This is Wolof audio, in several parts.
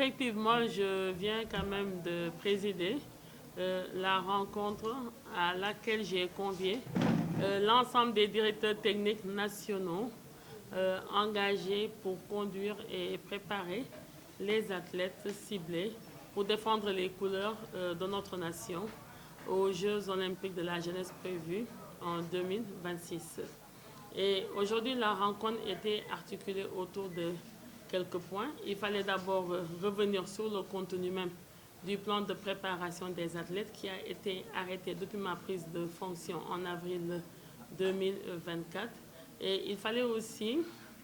Effectivement, je viens quand même de présider la rencontre à laquelle j'ai convié l'ensemble des directeurs techniques nationaux engagés pour conduire et préparer les athlètes ciblés pour défendre les couleurs de notre nation aux Jeux olympiques de la jeunesse prévus en 2026. Et aujourd'hui, la rencontre était articulée autour de quelques points. Il fallait d'abord revenir sur le contenu même du plan de préparation des athlètes qui a été arrêté depuis ma prise de fonction en avril 2024. Et il fallait aussi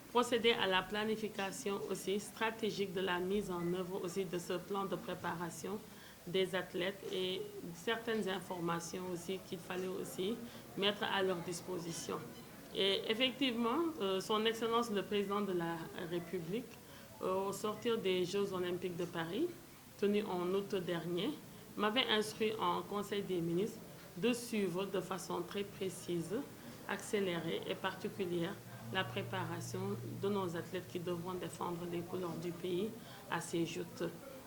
procéder à la planification aussi stratégique de la mise en œuvre aussi de ce plan de préparation des athlètes et certaines informations aussi qu'il fallait aussi mettre à leur disposition. Et effectivement, Son Excellence le Président de la République, au sortir des Jeux olympiques de Paris, tenus en août dernier, m'avait instruit en Conseil des ministres de suivre de façon très précise, accélérée et particulière la préparation de nos athlètes qui devront défendre les couleurs du pays à ces joutes.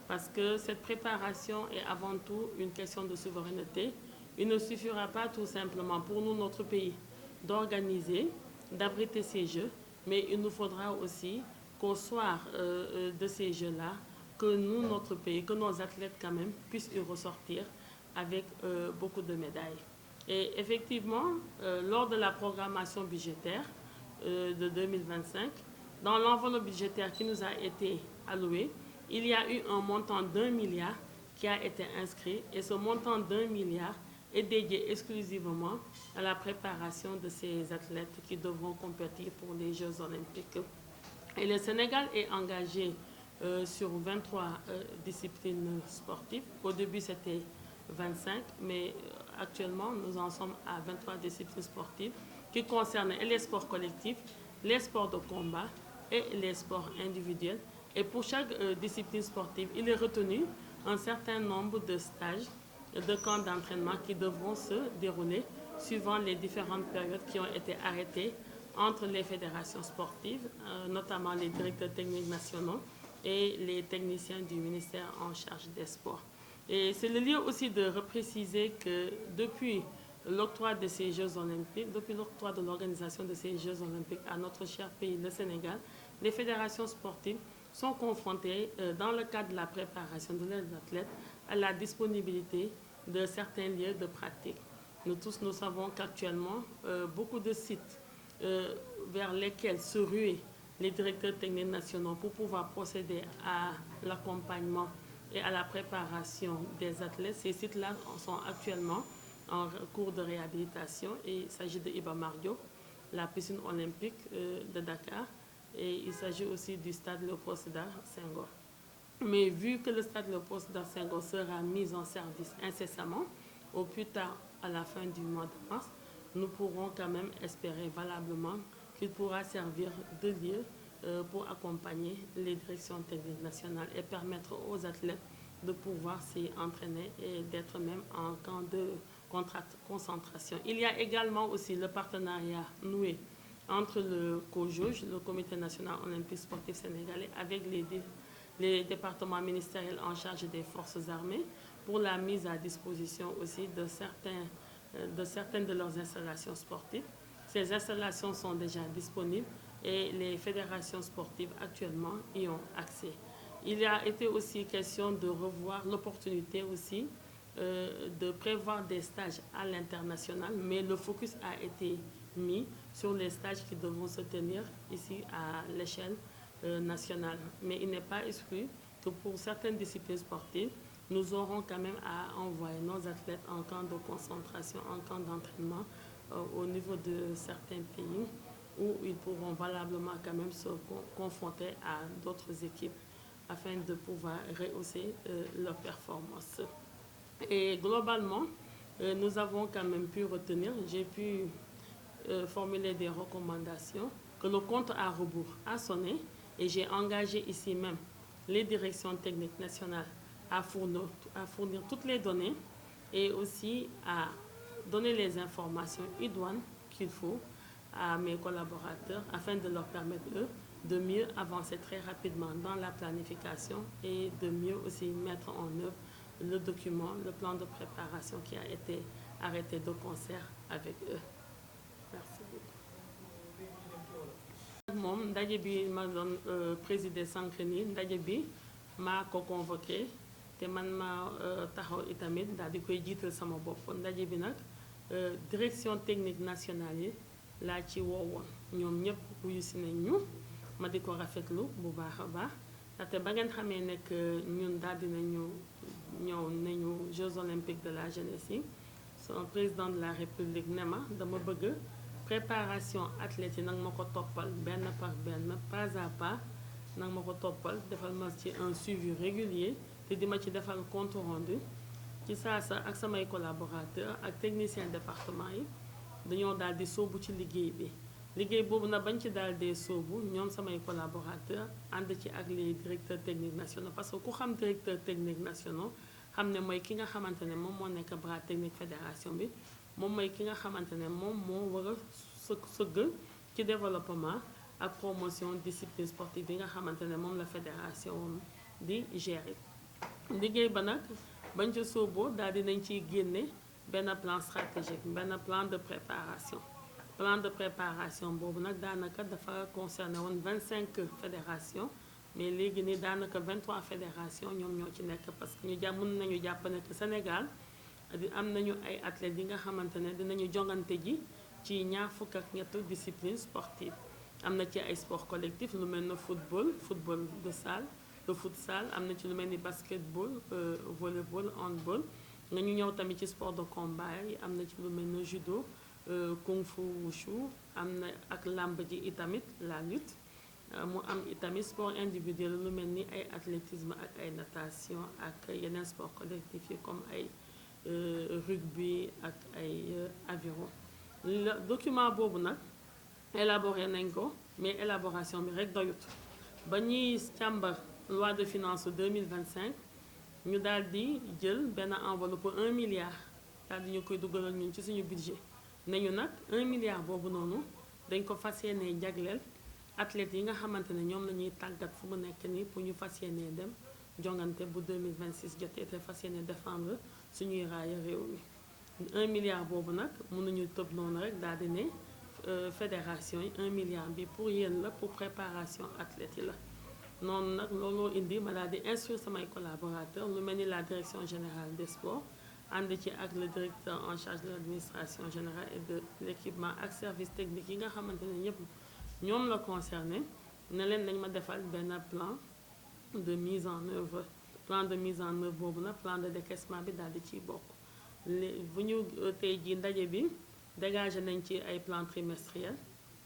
Parce que cette préparation est avant tout une question de souveraineté. Il ne suffira pas tout simplement pour nous, notre pays, d'organiser, d'abriter ces Jeux, mais il nous faudra aussi qu'au soir de ces Jeux-là, que nous, notre pays, que nos athlètes quand même puissent y ressortir avec beaucoup de médailles. Et effectivement, lors de la programmation budgétaire de 2025, dans l'enveloppe budgétaire qui nous a été allouée, il y a eu un montant d'1 milliard qui a été inscrit et ce montant d'1 milliard est dédié exclusivement à la préparation de ces athlètes qui devront compétir pour les Jeux olympiques. Et le Sénégal est engagé sur 23 disciplines sportives. Au début, c'était 25, mais actuellement, nous en sommes à 23 disciplines sportives qui concernent les sports collectifs, les sports de combat et les sports individuels. Et pour chaque discipline sportive, il est retenu un certain nombre de stages, de camps d'entraînement qui devront se dérouler suivant les différentes périodes qui ont été arrêtées entre les fédérations sportives, notamment les directeurs techniques nationaux et les techniciens du ministère en charge des sports. Et c'est le lieu aussi de repréciser que depuis l'octroi de ces Jeux olympiques, depuis l'octroi de l'organisation de ces Jeux olympiques à notre cher pays, le Sénégal, les fédérations sportives sont confrontées, dans le cadre de la préparation de leurs athlètes, à la disponibilité de certains lieux de pratique. Nous tous, nous savons qu'actuellement, beaucoup de sites vers lesquels se ruent les directeurs techniques nationaux pour pouvoir procéder à l'accompagnement et à la préparation des athlètes. Ces sites-là sont actuellement en cours de réhabilitation et il s'agit de Iba Mar Diop, la piscine olympique de Dakar, et il s'agit aussi du stade Léopold Sédar Senghor. Mais vu que le stade Léopold Sédar Senghor sera mis en service incessamment, au plus tard à la fin du mois de mars, nous pourrons quand même espérer valablement qu'il pourra servir de lieu pour accompagner les directions techniques nationales et permettre aux athlètes de pouvoir s'y entraîner et d'être même en camp de concentration. Il y a également aussi le partenariat noué entre le COJOJ, le Comité national olympique sportif sénégalais, avec les départements ministériels en charge des forces armées pour la mise à disposition aussi de certaines de leurs installations sportives. Ces installations sont déjà disponibles et les fédérations sportives actuellement y ont accès. Il a été aussi question de revoir l'opportunité aussi de prévoir des stages à l'international, mais le focus a été mis sur les stages qui devront se tenir ici à l'échelle nationale. Mais il n'est pas exclu que pour certaines disciplines sportives, nous aurons quand même à envoyer nos athlètes en camp de concentration, en camp d'entraînement au niveau de certains pays où ils pourront valablement quand même se confronter à d'autres équipes afin de pouvoir rehausser leurs performances. Et globalement, nous avons quand même pu retenir, j'ai pu formuler des recommandations, que le compte à rebours a sonné et j'ai engagé ici même les directions techniques nationales à fournir toutes les données et aussi à donner les informations idoines qu'il faut à mes collaborateurs afin de leur permettre, eux, de mieux avancer très rapidement dans la planification et de mieux aussi mettre en œuvre le document, le plan de préparation qui a été arrêté de concert avec eux. Merci beaucoup. moom ndaje bi ma doon présider sànq ni ndaje bi maa ko convoqué te man ma taxaw itamit daal di koy jiital sama bopp ndaje bi nag direction technique nationale yi laa ci woowoon ñoom ñëpp wuyu si nañ ñu ma di ko rafetlu bu baax a baax ndaxte ba ngeen xamee nekk ñun daal dinañu ñëw nañu Jeux olympiques de la jeunesse yi son président de la république ne ma dama bëgg préparation athlètes yi nag ma ko toppal benn par benn pas à pas nag ma ko toppal defal ma ci un suivi régulier te di ma ci defal compte rendu ci saasa ak samay collaborateurs ak technicien département yi dañoo daal di sóobu ci liggéey boobu nag bañ ci daal dee sóobu ñoom samay collaborateurs ànd ci ak les directeurs techniques nationaux parce que ku xam directeur technique nationaux xam ne mooy ki nga xamante ne moom moo nekk bras technique fédération bi moom mooy ki nga xamante ne moom moo war a sëgg ci développement ak promotion discipline sportive bi nga xamante ne moom la fédération di gérer liggéey ba nag bañ ca sóoboo daal dinañ ciy génne benn plan stratégique benn plan de préparation boobu nag daanaka dafa concerné woon 25 fédérations mais léegi ni daanaka 23 fédérations ñoom ñoo ci nekk parce que mën nañu jàpp ne que Sénégal am nañu ay athlètes yi nga xamante ne dinañu jongante ji ci ñaar fukk ak ñett discipline sportive am na ci ay sport collectif lu mel ne football de salle le futsal am na ci lu mel ni basketball volleyball handball nga ñu ñëw tamit ci sport de combat yi am na ci lu mel ne judo kung fu wushu am na ak làmb ji itamit la lutte mu am itamit sport individuel lu mel ni ay athlétisme ak ay natation ak yeneen sport collectif yi comme ay rugby ak ay aviron document boobu nag élaboré nañ ko mais élaboration bi rek doyut ba ñuy càmbar loi de finances 2025 ñu daal di jël benn enveloppe 1 milliard daal di ñu koy dugalal ñun ci suñu budget nañu nag 1 milliard boobu noonu dañ ko fas yéenee jagleel athlètes yi nga xamante ne ñoom la ñuy tàggat fu mu nekk nii pour ñu fas yéenee dem jongante bu 2026 jotee te fas yéenee défendre suñuy raaya réew mi 1 milliard boobu nag mënuñu tëb noonu rek daal di ne fédération yi 1 milliard bi pour yéen la pour préparation athlètes yi la noonu nag looloo indi ma daal di instruire samay collaborateurs lu mel ni la direction générale des sports ànd ci ak le directeur en charge de l'administration générale et de l'équipement ak service technique yi nga xamante ne ñëpp ñoom la concerné ne leen dañ ma defal benn plan de mise en œuvre boobu nag plan de décaissement bi daal di ciy bokk bu ñu tey ji ndaje bi dégagé nañ ci ay plan trimestriel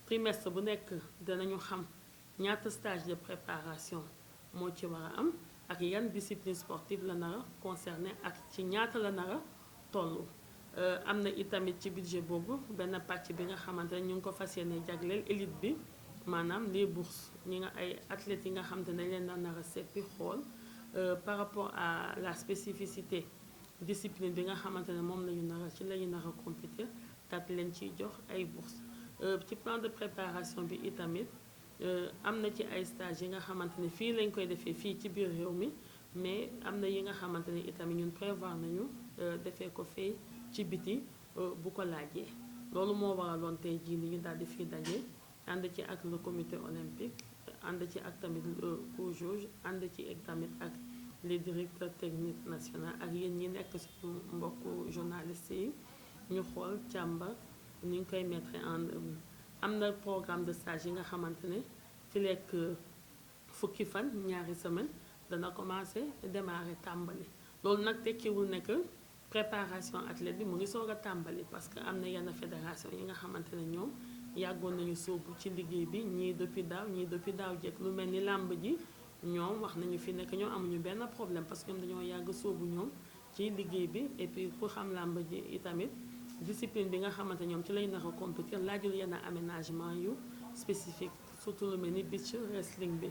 trimestre bu nekk danañu xam ñaata stage de préparation moo ci war a am ak yan discipline sportive la nar a concerné ak ci ñaata la nar a toll am na itamit ci budget boobu benn pàcc bi nga xamante ne ñu ngi ko fas yéene jagleel élite bi maanaam les bourses ñi nga ay athlètes yi nga xamante ne leen na nar a seppi xool par rapport à la spécificité discipline bi nga xamante ne moom lañu nar a ci la ñu nar a compétir daat leen ciy jox ay bourses ci plan de préparation bi itamit am na ci ay stage yi nga xamante ne fii lañ koy defee fii ci biir réew mi mais am na yi nga xamante ne itamit ñun prévoir nañu defee ko fee ci biti bu ko laajee loolu moo waraloon tey jii ni ñu daal di fii daje ànd ci ak le comité olympique ànd ci ak tamit COJOJ ànd ci ak tamit ak les directeurs techniques nationaux ak yéen ñi nekk suñu mbokku journalistes yi ñu xool càmbar ni ñu koy mettre en œuvre am na programme de stage yi nga xamante ne fi lekk fukki fan ñaari semaine dana commencé démarrer tàmbali loolu nag tekkiwul ne que préparation athlète bi mu ngi soog a tàmbali parce que am na yenn fédération yi nga xamante ne ñoom yàggoon nañu sóobu ci liggéey bi ñii depuis daaw jekk lu mel ni làmb ji ñoom wax nañu fi nekk ñoom amuñu benn problème parce que ñoom dañoo yàgg sóobu ñoom ci liggéey bi et puis ku xam làmb ji itamit discipline bi nga xamante ñoom ci lay nar a compétir laajul yenn aménagement yu spécifique surtout lu mel ni beach wrestling bi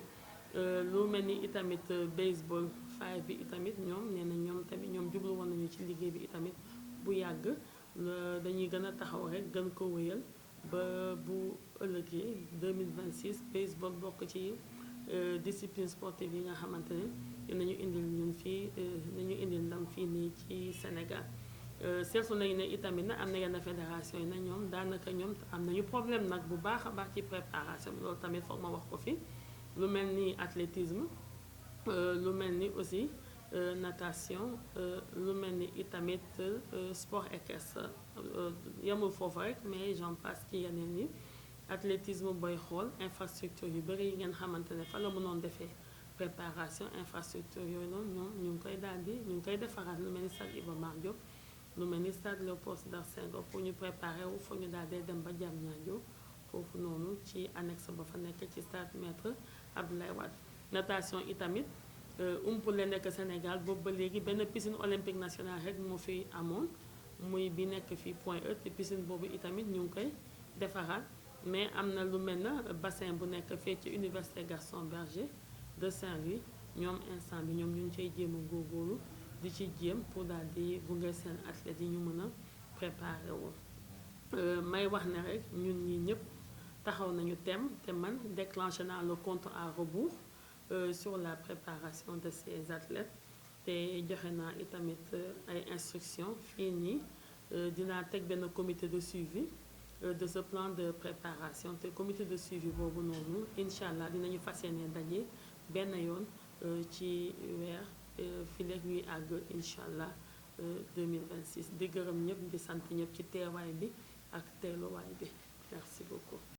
lu mel ni itamit baseball 5 bi itamit ñoom nee na ñoom tamit ñoom jublu woon nañu ci liggéey bi itamit bu yàgg dañuy gën a taxaw rek gën ko wéyal ba bu ëllëgee 2026 baseball bokk ci discipline sportive yi nga xamante ne dinañu indil ñun fii nañu indil ndam fii nii ci Sénégal. seetlu nañu ne itamit nag am na yenn fédération yi nag ñoom daanaka ñoom am nañu problème nag bu baax a baax ci préparation bi loolu tamit foog ma wax ko fi lu mel ni athlétisme lu mel ni aussi natation lu mel ni itamit sport équestre yemul foofu rek mais j'en passe ci yeneen yi athlétisme booy xool infrastructure yu bëri yi ngeen xamante ne fa la mënoon defee préparation infrastructure yooyu noonu ñoom ñu ngi koy daal di ñu ngi koy defaraat lu mel ni stade Iba Mar Diop lu mel ni stade Léopold Sédar Senghor pour ñu préparer wu foog ñu daal di dem ba Diamniadio foofu noonu ci annexe ba fa nekk ci stade Maître Abdoulaye Wade. natation itamit umpule nekk Sénégal boobu ba léegi benn piscine olympique nationale rek moo fi amoon muy bi nekk fii Point E te piscine boobu itamit ñu ngi koy defaraat mais am na lu mel na bassin bu nekk fee ci université Gaston Berger de Saint-Louis ñoom instant bi ñoom ñu ngi cay jéem a góorgóorlu di ci jéem pour daal di gunge seen athlètes yi ñu mën a préparer wu may wax ne rek ñun ñi ñëpp taxaw nañu te man déclenché naa le compte à rebours sur la préparation de ces athlètes te joxe naa itamit ay instructions fii nii dinaa teg benn comité de suivi de ce plan de préparation te comité de suivi boobu noonu incha allah dinañu fas yéene daje benn yoon ci weer fileeg ñuy àgg incha allah 2026 di gërëm ñëpp di sant ñëpp ci teewaay bi ak teeluwaay bi merci beaucoup.